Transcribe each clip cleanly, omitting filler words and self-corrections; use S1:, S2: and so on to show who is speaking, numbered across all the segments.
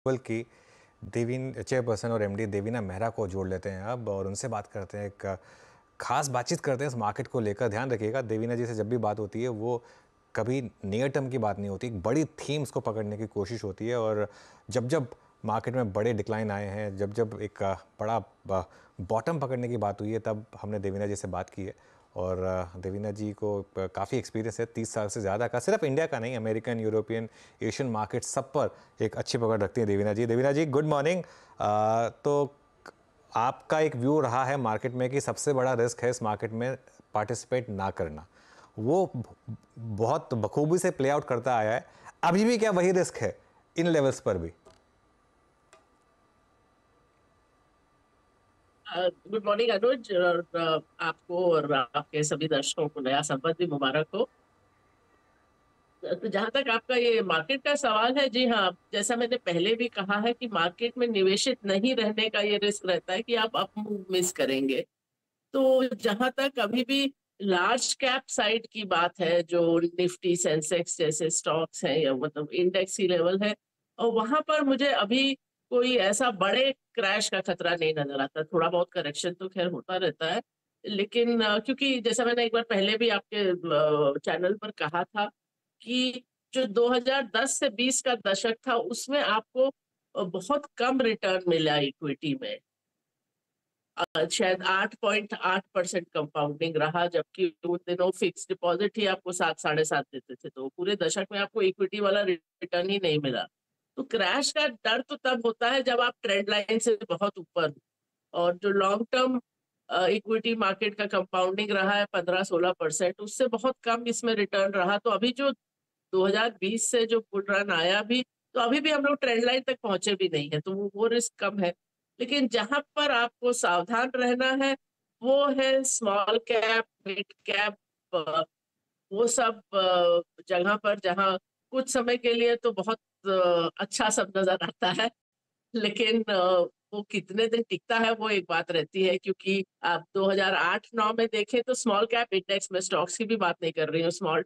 S1: की देवीन चेयरपर्सन और एमडी देवीना मेहरा को जोड़ लेते हैं अब और उनसे बात करते हैं। एक खास बातचीत करते हैं इस मार्केट को लेकर। ध्यान रखिएगा, देवीना जी से जब भी बात होती है वो कभी नियर टर्म की बात नहीं होती, एक बड़ी थीम्स को पकड़ने की कोशिश होती है। और जब जब मार्केट में बड़े डिक्लाइन आए हैं, जब जब एक बड़ा बॉटम पकड़ने की बात हुई है, तब हमने देवीना जी से बात की है। और देवीना जी को काफ़ी एक्सपीरियंस है, 30 साल से ज़्यादा का। सिर्फ इंडिया का नहीं, अमेरिकन, यूरोपियन, एशियन मार्केट सब पर एक अच्छी पकड़ रखती हैं देवीना जी। देवीना जी, गुड मॉर्निंग। तो आपका एक व्यू रहा है मार्केट में कि सबसे बड़ा रिस्क है इस मार्केट में पार्टिसिपेट ना करना, वो बहुत बखूबी से प्ले आउट करता आया है। अभी भी क्या वही रिस्क है इन लेवल्स पर भी?
S2: गुड मॉर्निंग अनुज, और आपको और आपके सभी दर्शकों को नया संवत भी मुबारक हो। तो जहां तक आपका ये मार्केट का सवाल है, जी हाँ, जैसा मैंने पहले भी कहा है कि मार्केट में निवेशित नहीं रहने का ये रिस्क रहता है कि आप अप मूव मिस करेंगे। तो जहां तक अभी भी लार्ज कैप साइड की बात है, जो निफ्टी सेंसेक्स जैसे स्टॉक्स हैं या मतलब इंडेक्स ही लेवल है, और वहां पर मुझे अभी कोई ऐसा बड़े क्रैश का खतरा नहीं नजर आता। थोड़ा बहुत करेक्शन तो खैर होता रहता है, लेकिन क्योंकि जैसा मैंने एक बार पहले भी आपके चैनल पर कहा था कि जो 2010 से 20 का दशक था उसमें आपको बहुत कम रिटर्न मिला इक्विटी में। शायद 8.8% कंपाउंडिंग रहा, जबकि उन दिनों फिक्स डिपॉजिट ही आपको 7 साढ़े 7 देते थे, तो पूरे दशक में आपको इक्विटी वाला रिटर्न ही नहीं मिला। तो क्रैश का डर तो तब होता है जब आप ट्रेंड लाइन से बहुत ऊपर हो, और जो लॉन्ग टर्म इक्विटी मार्केट का कंपाउंडिंग रहा है 15-16%, उससे बहुत कम इसमें रिटर्न रहा। तो अभी जो 2020 से जो बुल रन आया भी, तो अभी भी हम लोग ट्रेंड लाइन तक पहुंचे भी नहीं है, तो वो रिस्क कम है। लेकिन जहां पर आपको सावधान रहना है वो है स्मॉल कैप, मिड कैप, वो सब जगह पर जहां कुछ समय के लिए तो बहुत अच्छा सब नजर आता है, लेकिन वो कितने दिन टिकता है वो एक बात रहती है। क्योंकि आप 2008-9 में देखें तो स्मॉल कैप इंडेक्स में, स्टॉक्स की भी बात नहीं कर रही हूँ, स्मॉल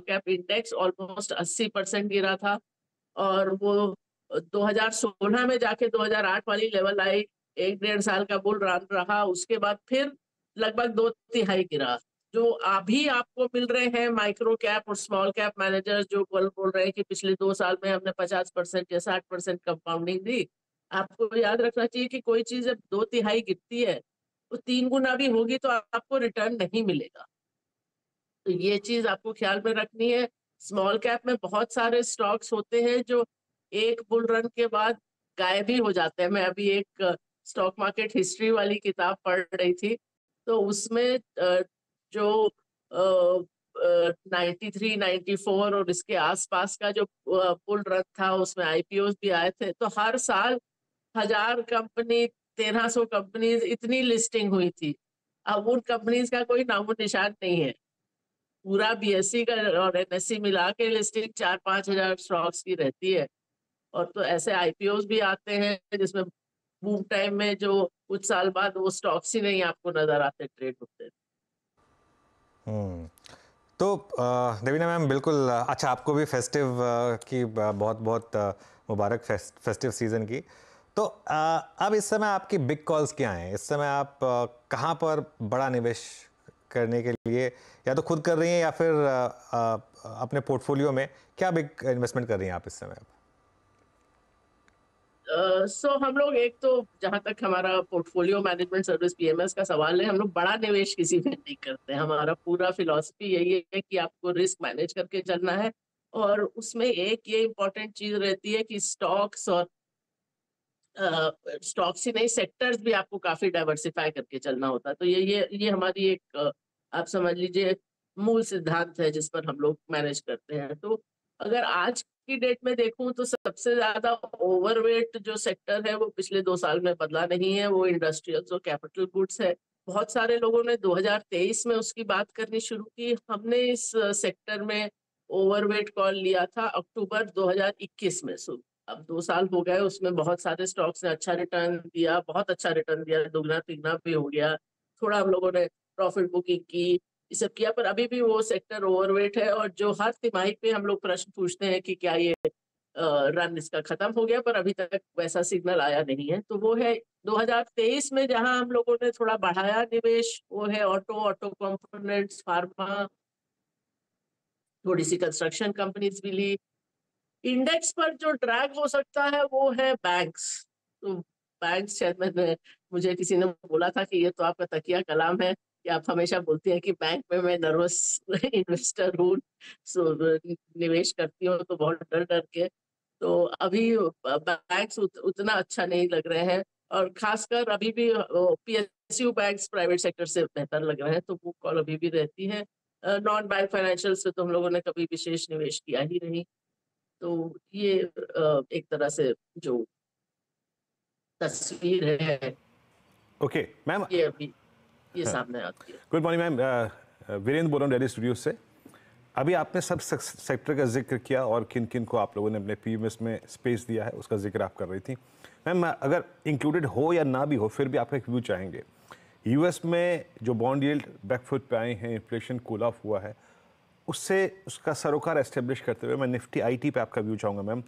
S2: कैप इंडेक्स ऑलमोस्ट 80% गिरा था। और वो 2016 में जाके 2008 वाली लेवल आई, 1 डेढ़ साल का बुल रन रहा, उसके बाद फिर लगभग 2 तिहाई गिरा। जो अभी आपको मिल रहे हैं माइक्रो कैप और स्मॉल कैप मैनेजर्स, जो बोल बोल रहे हैं कि पिछले 2 साल में हमने 50% या 60% कंपाउंडिंग दी, आपको याद रखना चाहिए कि कोई चीज जब 2 तिहाई गिरती है तो 3 गुना भी होगी तो आपको रिटर्न नहीं मिलेगा। तो ये चीज आपको ख्याल में रखनी है। स्मॉल कैप में बहुत सारे स्टॉक्स होते हैं जो एक बुल रन के बाद गायब ही हो जाते हैं। मैं अभी एक स्टॉक मार्केट हिस्ट्री वाली किताब पढ़ रही थी, तो उसमें जो 93-94 और इसके आसपास का जो बुल रन था, उसमें आईपीओ भी आए थे, तो हर साल 1000 कंपनी, 1300 कंपनीज, इतनी लिस्टिंग हुई थी। अब उन कंपनीज का कोई नामो निशान नहीं है। पूरा बीएससी का और एनएससी मिला के लिस्टिंग 4-5 हजार स्टॉक्स की रहती है। और तो ऐसे आईपीओ भी आते हैं जिसमें बूम टाइम में जो कुछ साल बाद वो स्टॉक्स ही नहीं आपको नजर आते ट्रेड होते।
S1: हम्म। तो देवीना मैम, बिल्कुल अच्छा, आपको भी फेस्टिव की बहुत बहुत मुबारक फेस्टिव सीज़न की। तो अब इस समय आपकी बिग कॉल्स क्या हैं? इस समय आप कहाँ पर बड़ा निवेश करने के लिए या तो खुद कर रही हैं या फिर अपने पोर्टफोलियो में क्या बिग इन्वेस्टमेंट कर रही हैं आप इस समय?
S2: सो हम लोग, एक तो जहां तक हमारा पोर्टफोलियो मैनेजमेंट सर्विस पीएमएस का सवाल है, हम लोग बड़ा निवेश किसी में नहीं करते। हमारा पूरा फिलॉसफी यही है कि आपको रिस्क मैनेज करके चलना है, और उसमें एक ये इंपॉर्टेंट चीज रहती है कि स्टॉक्स, और स्टॉक्स ही नहीं, सेक्टर्स भी आपको काफी डाइवर्सिफाई करके चलना होता है। तो ये हमारी एक आप समझ लीजिए मूल सिद्धांत है जिस पर हम लोग मैनेज करते हैं। तो अगर आज की डेट में देखूं तो सबसे ज्यादा ओवरवेट जो सेक्टर है वो पिछले 2 साल में बदला नहीं है, वो इंडस्ट्रियल्स और कैपिटल गुड्स है। बहुत सारे लोगों ने 2023 में उसकी बात करनी शुरू की। हमने इस सेक्टर में ओवरवेट कॉल लिया था अक्टूबर 2021 में। अब 2 साल हो गए, उसमें बहुत सारे स्टॉक्स ने अच्छा रिटर्न दिया, बहुत अच्छा रिटर्न दिया, दुगना तिगना भी हो गया। थोड़ा हम लोगों ने प्रॉफिट बुकिंग की, ये सब किया, पर अभी भी वो सेक्टर ओवरवेट है। और जो हर तिमाही पे हम लोग प्रश्न पूछते हैं कि क्या ये रन इसका खत्म हो गया, पर अभी तक वैसा सिग्नल आया नहीं है। तो वो है 2023 में जहां हम लोगों ने थोड़ा बढ़ाया निवेश, वो है ऑटो कंपोनेंट्स, फार्मा, थोड़ी सी कंस्ट्रक्शन कंपनीज भी ली। इंडेक्स पर जो ड्रैग हो सकता है वो है बैंक्स। तो बैंक्स, शायद मैंने मुझे किसी ने बोला था कि ये तो आपका तकिया कलाम है कि आप हमेशा बोलती हैं कि बैंक में मैं नर्वस इन्वेस्टर हूँ, सो निवेश करती हूँ तो बहुत डर डर के। तो अभी बैंक्स उतना अच्छा नहीं लग रहे हैं, और खासकर अभी भी पीएसयू बैंक्स प्राइवेट सेक्टर से बेहतर लग रहे हैं, तो वो कॉल अभी भी रहती है। नॉन बैंक फाइनेंशियल से तो हम लोगों ने कभी विशेष निवेश किया ही नहीं। तो ये एक तरह से जो तस्वीर है,
S1: ओके मैम।
S2: ये अभी ये सामने आती है।
S1: Good morning ma'am. वीरेंद्र बोल रहा हूँ दिल्ली स्टूडियो से। अभी आपने सब सेक्टर का जिक्र किया और किन किन को आप लोगों ने अपने पीएमएस में स्पेस दिया है उसका जिक्र आप कर रही थी। मैम अगर इंक्लूडेड हो या ना भी हो फिर भी आपका एक व्यू चाहेंगे। यूएस में जो बॉन्ड यील्ड बैकफुट पे आए हैं, इन्फ्लेशन कूल ऑफ हुआ है, उससे उसका सरोकार एस्टेब्लिश करते हुए मैं निफ्टी आईटी पे आपका व्यू चाहूँगा मैम।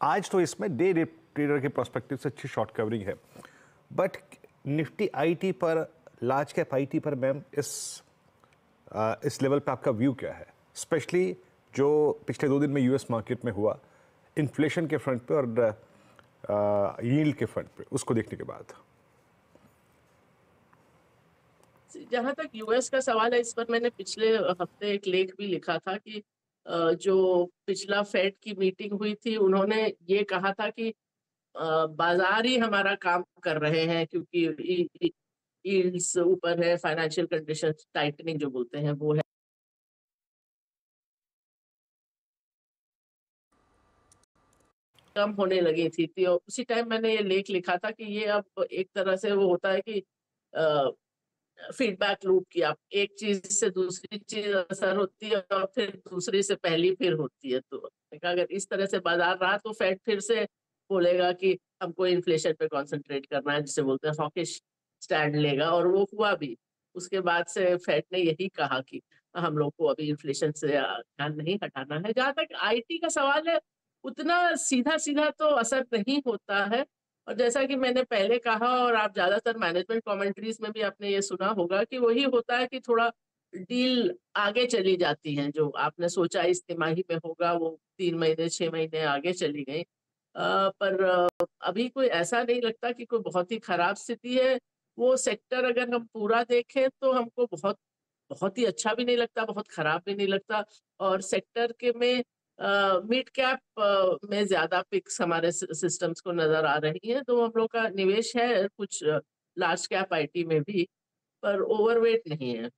S1: आज तो इसमें डे ट्रेडर के पर्सपेक्टिव से अच्छी शॉर्ट कवरिंग है, बट निफ्टी आईटी पर, लार्ज कैप आईटी पर मैम इस लेवल पे आपका व्यू क्या है, स्पेशली जो पिछले 2 दिन में यूएस मार्केट में हुआ इन्फ्लेशन के फ्रंट पे और यील्ड के फ्रंट पे, उसको देखने के बाद।
S2: जहां तक यूएस का सवाल है, इस पर मैंने पिछले हफ्ते एक लेख भी लिखा था कि जो पिछला फेड की मीटिंग हुई थी, उन्होंने ये कहा था कि बाजार ही हमारा काम कर रहे हैं, क्योंकि यील्ड्स ऊपर है, फाइनेंशियल कंडीशन टाइटनिंग जो बोलते हैं वो है, कम होने लगी थी। तो उसी टाइम मैंने ये लेख लिखा था कि ये अब एक तरह से वो होता है कि फीडबैक लूप की, आप एक चीज से दूसरी चीज असर होती है और फिर दूसरी से पहली फिर होती है। तो मैंने कहा, अगर इस तरह से बाजार रहा तो फेड फिर से बोलेगा कि हमको इन्फ्लेशन पे कंसंट्रेट करना है, जिसे बोलते हैं हॉकिश स्टैंड लेगा, और वो हुआ भी। उसके बाद से फेड ने यही कहा कि हम लोग को अभी इन्फ्लेशन से ध्यान नहीं हटाना है। जहां तक आईटी का सवाल है, उतना सीधा सीधा तो असर नहीं होता है। और जैसा कि मैंने पहले कहा, और आप ज्यादातर मैनेजमेंट कमेंट्रीज में भी आपने ये सुना होगा, कि वही होता है कि थोड़ा डील आगे चली जाती है। जो आपने सोचा इस तिमाही में होगा, वो 3 महीने 6 महीने आगे चली गई। पर अभी कोई ऐसा नहीं लगता कि कोई बहुत ही खराब स्थिति है। वो सेक्टर अगर हम पूरा देखें तो हमको बहुत बहुत ही अच्छा भी नहीं लगता, बहुत खराब भी नहीं लगता। और सेक्टर के में मिड कैप में ज्यादा पिक्स हमारे सिस्टम्स को नजर आ रही है। तो हम लोग का निवेश है कुछ लार्ज कैप आईटी में भी, पर ओवरवेट नहीं है।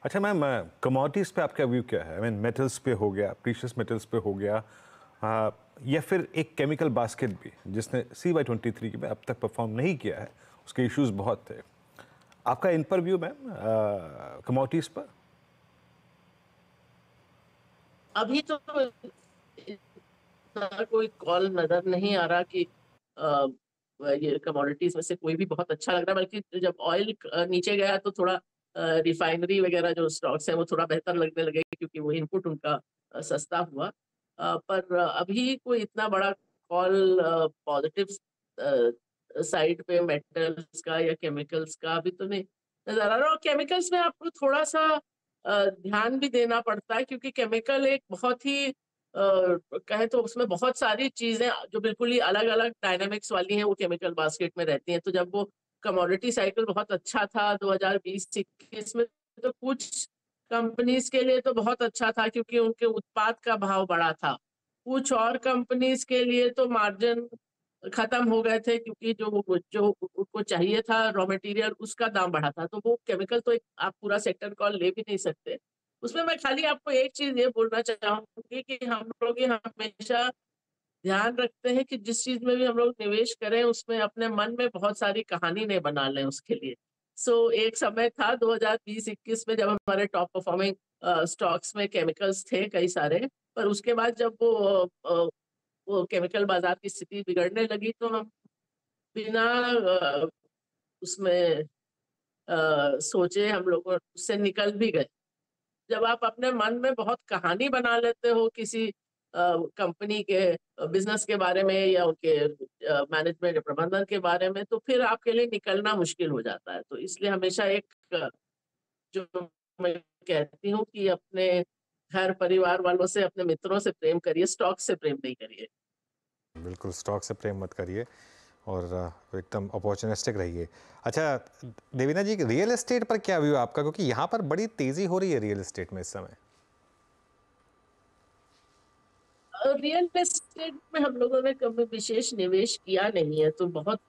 S1: अच्छा मैम, कमोडिटीज़ पे आपका व्यू क्या है? आई मीन मेटल्स पे हो गया, प्रीशियस मेटल्स पे हो गया, या फिर एक केमिकल बास्केट भी जिसने CY23 में अब तक परफॉर्म नहीं किया है, उसके इश्यूज बहुत थे। आपका इन पर व्यू मैम कमोडिटीज़ पर?
S2: अभी तो इतना कोई कॉल नजर नहीं आ रहा कि अ, ये कमोडिटीज में से कोई भी बहुत अच्छा लग रहा है। बल्कि जब ऑयल नीचे गया तो थोड़ा रिफाइनरी वगैरह जो स्टॉक्स है वो थोड़ा बेहतर लगने लगे, क्योंकि वो इनपुट उनका सस्ता हुआ। पर अभी कोई इतना बड़ा कॉल पॉजिटिव साइड पे मेटल्स का या केमिकल्स का अभी तो नहीं नजर आ रहा। और केमिकल्स में आपको थोड़ा सा ध्यान भी देना पड़ता है, क्योंकि केमिकल एक बहुत ही कहें तो उसमें बहुत सारी चीजें जो बिल्कुल ही अलग अलग डायनामिक्स वाली हैं, वो केमिकल बास्केट में रहती हैं। तो जब वो कमोडिटी साइकिल बहुत अच्छा था 2020-21 में, तो कुछ कंपनीज के लिए तो बहुत अच्छा था, क्योंकि उनके उत्पाद का भाव बढ़ा था। कुछ और कंपनीज के लिए तो मार्जिन खत्म हो गए थे, क्योंकि जो उनको चाहिए था रॉ मटेरियल, उसका दाम बढ़ा था। तो वो केमिकल तो एक आप पूरा सेक्टर कॉल ले भी नहीं सकते। उसमें मैं खाली आपको एक चीज ये बोलना चाहूंगी कि हम लोग ये हमेशा ध्यान रखते हैं कि जिस चीज में भी हम लोग निवेश करें, उसमें अपने मन में बहुत सारी कहानी नहीं बना लें उसके लिए। एक समय था 2020-21 में, जब हमारे टॉप परफॉर्मिंग स्टॉक्स में केमिकल्स थे कई सारे। पर उसके बाद जब वो केमिकल बाजार की स्थिति बिगड़ने लगी, तो हम बिना उसमें सोचे हम लोग उससे निकल भी गए। जब आप अपने मन में बहुत कहानी बना लेते हो किसी कंपनी के बिजनेस के बारे में या उनके मैनेजमेंट या प्रबंधन के बारे में, तो फिर आपके लिए निकलना मुश्किल हो जाता है। तो इसलिए हमेशा एक जो मैं कहती हूँ कि अपने घर परिवार वालों से, अपने मित्रों से प्रेम करिए, स्टॉक से प्रेम नहीं करिए।
S1: बिल्कुल, स्टॉक से प्रेम मत करिए और एकदम अपॉर्चुनिस्टिक रहिए। अच्छा, देवीना जी, रियल एस्टेट पर क्या व्यू है आपका? क्योंकि यहाँ पर बड़ी तेज़ी हो रही है रियल एस्टेट में इस समय।
S2: रियल एस्टेट में हम लोगों ने कभी विशेष निवेश किया नहीं है, तो बहुत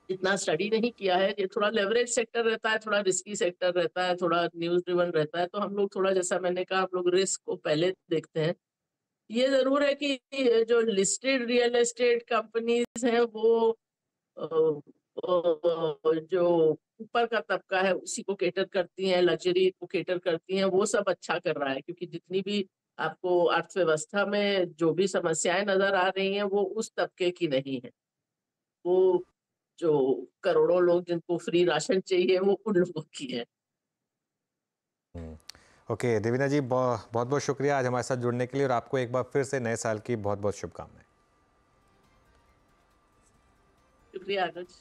S2: इतना स्टडी नहीं किया है। ये थोड़ा लेवरेज सेक्टर रहता है, थोड़ा रिस्की सेक्टर रहता है, थोड़ा न्यूज़ ड्रिवन रहता है, तो हम लोग थोड़ा, जैसा मैंने कहा, हम लोग रिस्क को पहले देखते हैं। ये ज़रूर है कि जो लिस्टेड रियल एस्टेट कंपनीज़ हैं वो अ जो ऊपर का तबका है उसी को कैटर करती हैं, लग्ज़री को कैटर करती हैं, वो सब अच्छा कर रहा है, क्योंकि जितनी भी आपको अर्थव्यवस्था में जो भी समस्याएँ नज़र आ रही हैं, वो उस तबके की नहीं है। वो जो करोड़ों लोग जिनको फ्री राशन चाहिए, वो उन लोगों की है।
S1: हुँ। ओके, देवीना जी, बहुत-बहुत शुक्रिया आज हमारे साथ जुड़ने के लिए और आपको एक बार फिर से नए साल की बहुत-बहुत शुभकामनाएँ।
S2: शुक्रिया अनुज।